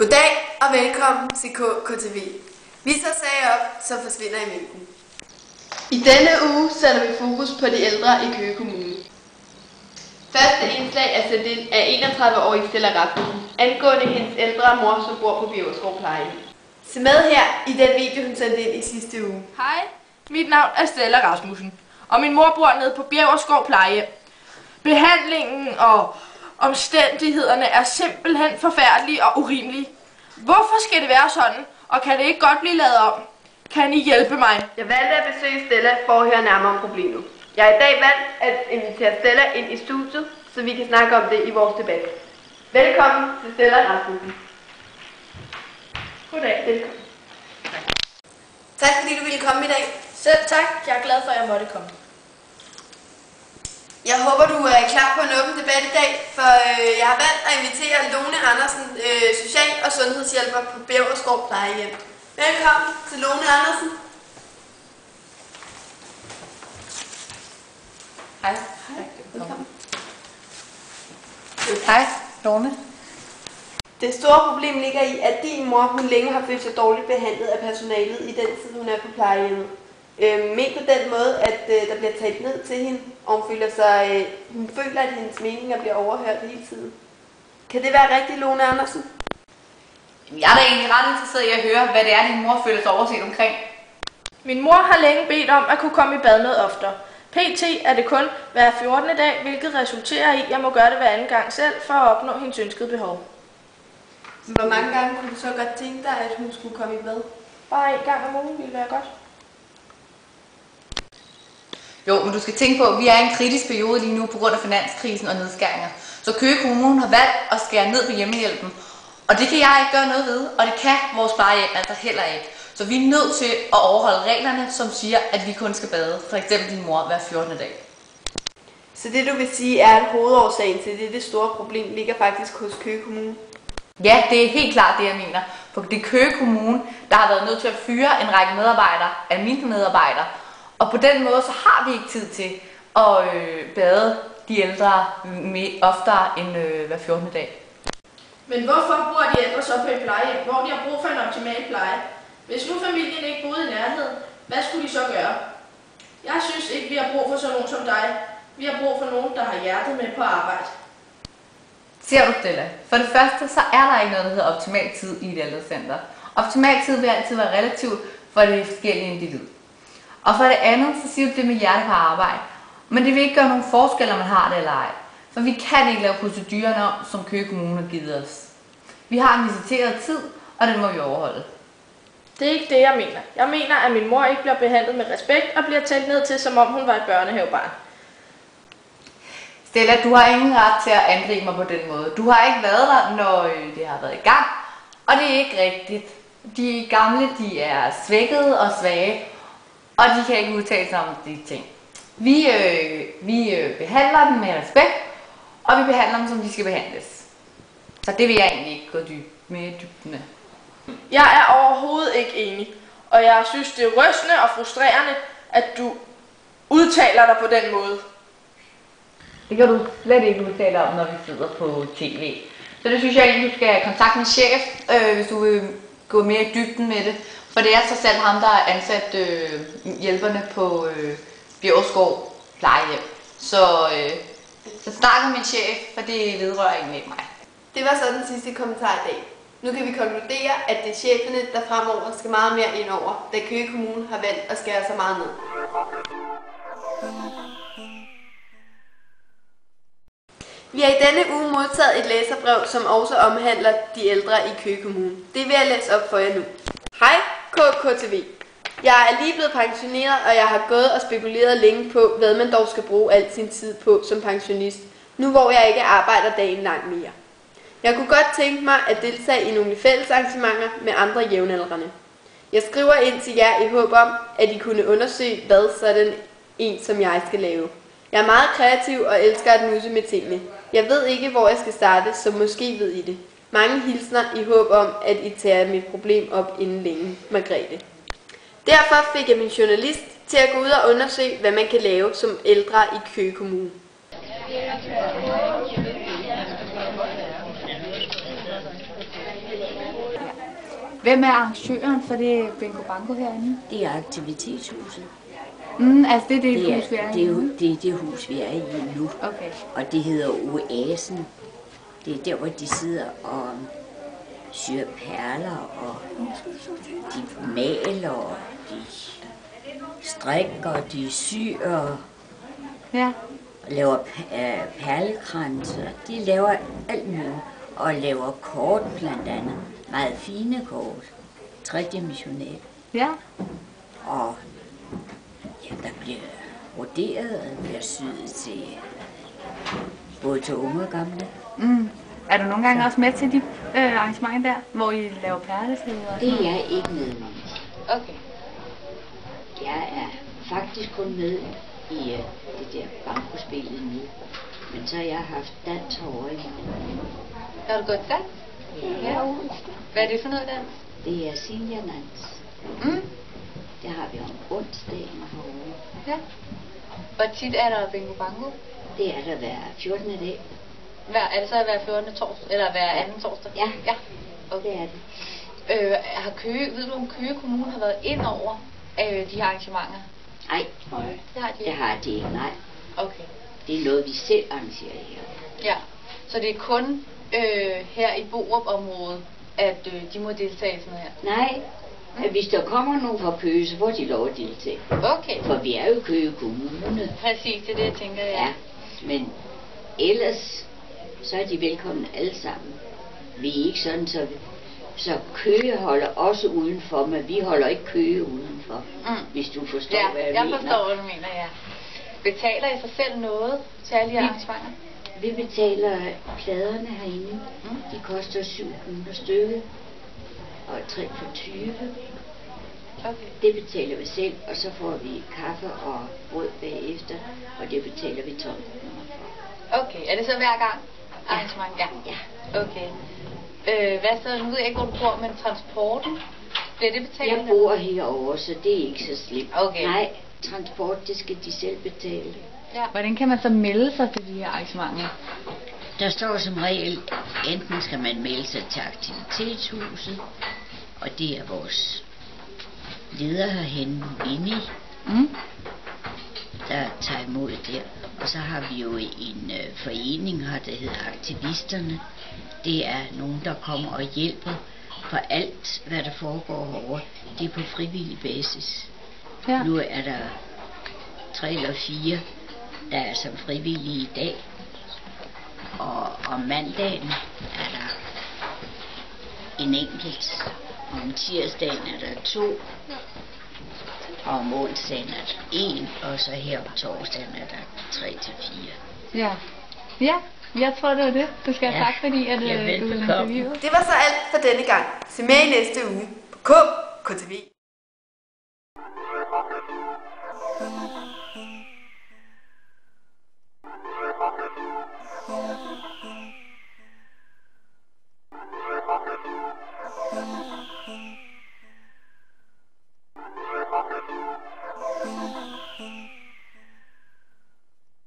Goddag og velkommen til KKTV. Vi tager sager op, som forsvinder i mængden. I denne uge sætter vi fokus på de ældre i Køge Kommune. Første indslag er sendt ind af 31-årige Stella Rasmussen, angående hendes ældre mor, som bor på Bjæverskov Plejehjem. Se med her i den video, hun sendte ind i sidste uge. Hej, mit navn er Stella Rasmussen, og min mor bor nede på Bjæverskov Plejehjem. Behandlingen og omstændighederne er simpelthen forfærdelige og urimelige. Hvorfor skal det være sådan, og kan det ikke godt blive lavet om? Kan I hjælpe mig? Jeg valgte at besøge Stella for at høre nærmere om problemet. Jeg har i dag valgt at invitere Stella ind i studiet, så vi kan snakke om det i vores debat. Velkommen til Stella Rasmussen. Goddag. Velkommen. Tak fordi du ville komme i dag. Selv tak. Jeg er glad for, at jeg måtte komme. Jeg håber, du er klar på en åben debat i dag, for jeg har valgt at invitere Lone Andersen, social- og sundhedshjælper på Bjæverskov Plejehjem. Velkommen til Lone Andersen. Hej. Velkommen. Hej, Lone. Det store problem ligger i, at din mor hun længe har følt sig dårligt behandlet af personalet i den tid, hun er på plejehjemmet. Ment på den måde, at der bliver talt ned til hende, og hun føler, at hendes meninger bliver overhørt hele tiden. Kan det være rigtigt, Lone Andersen? Jeg er da egentlig ret interesseret i at høre, hvad det er, din mor føler sig overset omkring. Min mor har længe bedt om at kunne komme i bad noget oftere. PT er det kun hver 14. dag, hvilket resulterer i, at jeg må gøre det hver anden gang selv, for at opnå hendes ønskede behov. Hvor mange gange kunne du så godt tænke dig, at hun skulle komme i bad? Bare en gang om ugen ville være godt. Jo, men du skal tænke på, at vi er i en kritisk periode lige nu på grund af finanskrisen og nedskæringer. Så Køge Kommune har valgt at skære ned på hjemmehjælpen. Og det kan jeg ikke gøre noget ved, og det kan vores plejehjem altså heller ikke. Så vi er nødt til at overholde reglerne, som siger, at vi kun skal bade, for eksempel din mor, hver 14. dag. Så det du vil sige er, at hovedårsagen til det store problem ligger faktisk hos Køge Kommune? Ja, det er helt klart det, jeg mener. For det er Køge Kommune, der har været nødt til at fyre en række medarbejdere, almindelige medarbejdere. Og på den måde, så har vi ikke tid til at bade de ældre oftere end hver 14. dag. Men hvorfor bor de ældre så på et plejehjem, hvor de har brug for en optimal pleje? Hvis nu familien ikke boede i nærheden, hvad skulle de så gøre? Jeg synes ikke, vi har brug for sådan nogen som dig. Vi har brug for nogen, der har hjertet med på arbejde. Ser du, Stella? For det første, så er der ikke noget, der hedder optimal tid i et ældrecenter. Optimal tid vil altid være relativt for det forskellige individ. Og for det andet, så siger du det med hjerte på arbejde. Men det vil ikke gøre nogen forskel, om man har det eller ej. For vi kan ikke lave procedurerne om, som Køge Kommune har givet os. Vi har en visiteret tid, og den må vi overholde. Det er ikke det, jeg mener. Jeg mener, at min mor ikke bliver behandlet med respekt og bliver talt ned til, som om hun var et børnehavebarn. Stella, du har ingen ret til at angribe mig på den måde. Du har ikke været der, når det har været i gang. Og det er ikke rigtigt. De gamle, de er svækkede og svage, og de kan ikke udtale sig om de ting. Vi behandler dem med respekt, og vi behandler dem, som de skal behandles. Så det vil jeg egentlig ikke gå mere i dybden med. Jeg er overhovedet ikke enig, og jeg synes, det er rystende og frustrerende, at du udtaler dig på den måde. Det kan du slet ikke udtale om, når vi sidder på tv. Så det synes jeg egentlig, du skal kontakte min chef, hvis du vil gå mere i dybden med det. For det er så selv ham, der er ansat hjælperne på Bjæverskov Plejehjem. Så snakker min chef, for det vedrører egentlig ikke mig. Det var så den sidste kommentar i dag. Nu kan vi konkludere, at det er cheferne, der fremover skal meget mere ind over, da Køge Kommune har valgt at skære så meget ned. Vi har i denne uge modtaget et læserbrev, som også omhandler de ældre i Køge Kommune. Det vil jeg læse op for jer nu. Hej KKTV. Jeg er lige blevet pensioneret, og jeg har gået og spekuleret længe på, hvad man dog skal bruge al sin tid på som pensionist, nu hvor jeg ikke arbejder dagen lang mere. Jeg kunne godt tænke mig at deltage i nogle fællesarrangementer med andre jævnaldrende. Jeg skriver ind til jer i håb om, at I kunne undersøge, hvad sådan en som jeg skal lave. Jeg er meget kreativ og elsker at nusse med tingene. Jeg ved ikke, hvor jeg skal starte, så måske ved I det. Mange hilsner i håb om, at I tager mit problem op inden længe. Margrethe. Derfor fik jeg min journalist til at gå ud og undersøge, hvad man kan lave som ældre i Køge Kommune. Hvem er arrangøren for det Bingo Bango herinde? Det er aktivitetshuset. Altså det er det Det er, hus, vi er det, i er, nu? jo- det er det hus, vi er i nu. Okay. Og det hedder Oasen. Det er der, hvor de sidder og syr perler, og de maler, og de strikker, de syr, Ja. og laver perlekranse. De laver alt muligt, og laver kort blandt andet. Meget fine kort. Tredimensionelle. Ja. Og ja, der bliver broderet, der bliver syet til både til unge og gamle. Er du nogle gange også med til de arrangementer der, hvor I laver perlesæder? Det er jeg ikke med i. Okay. Jeg er faktisk kun med i det der bankospillet nu. Men så har jeg haft dans over i morgen. Har du gået dans? Ja. Hvad er det for noget dans? Det er seniordans. Det har vi om onsdagen herovre. Ja. Hvor tit er der Bingo Bango? Det er der hver 14. dag. Er det så hver 14. torsdag, eller hver anden torsdag? Ja. Ja. Okay. Det er det. Ved du om Køge Kommune har været ind over de her arrangementer? Nej, Det har de det har de ikke. Nej, Okay. det er noget, vi selv arrangerer her. Ja. Så det er kun her i Borup-området, at de må deltage i sådan her? Nej, hvis der kommer nogen fra Køge, så får de lov at deltage. Okay. For vi er jo Køge Kommune. Præcis, det er det, jeg tænker, ja. Ja, men ellers så er de velkomne alle sammen. Vi er ikke sådan, så Køge holder også udenfor, men vi holder ikke Køge udenfor, hvis du forstår, hvad jeg mener. Jeg forstår, hvad du mener, ja. Betaler I sig selv noget til alle de arrangementer? Vi betaler pladerne herinde. De koster 7 kroner stykket, og 3 for 20. Okay. Det betaler vi selv, og så får vi kaffe og brød bagefter, og det betaler vi 12 kroner for. Okay, er det så hver gang arrangement? Ja. Ja. Okay. Hvad så, nu ved jeg ikke, hvor du bor, men transporten, bliver det betalt? Jeg bor herovre, så det er ikke så slemt. Okay. Nej, transport, det skal de selv betale. Ja. Hvordan kan man så melde sig til de her arrangementer? Der står som regel, enten skal man melde sig til aktivitetshuset, og det er vores leder herhenne inde i, der tager imod der. Og så har vi jo en forening her, der hedder Aktivisterne. Det er nogen, der kommer og hjælper for alt, hvad der foregår herovre. Det er på frivillig basis. Ja. Nu er der 3 eller 4, der er som frivillige i dag. Og om mandagen er der en enkelt. Om tirsdagen er der 2. Og om onsdagen er der 1. Og så her om torsdagen er der 3 til 4. Ja. Ja, jeg tror, det var det. Du skal have tak, fordi at, Ja, du ville velbekomme. interviewe. Det var så alt for denne gang. Se med i næste uge på KTV.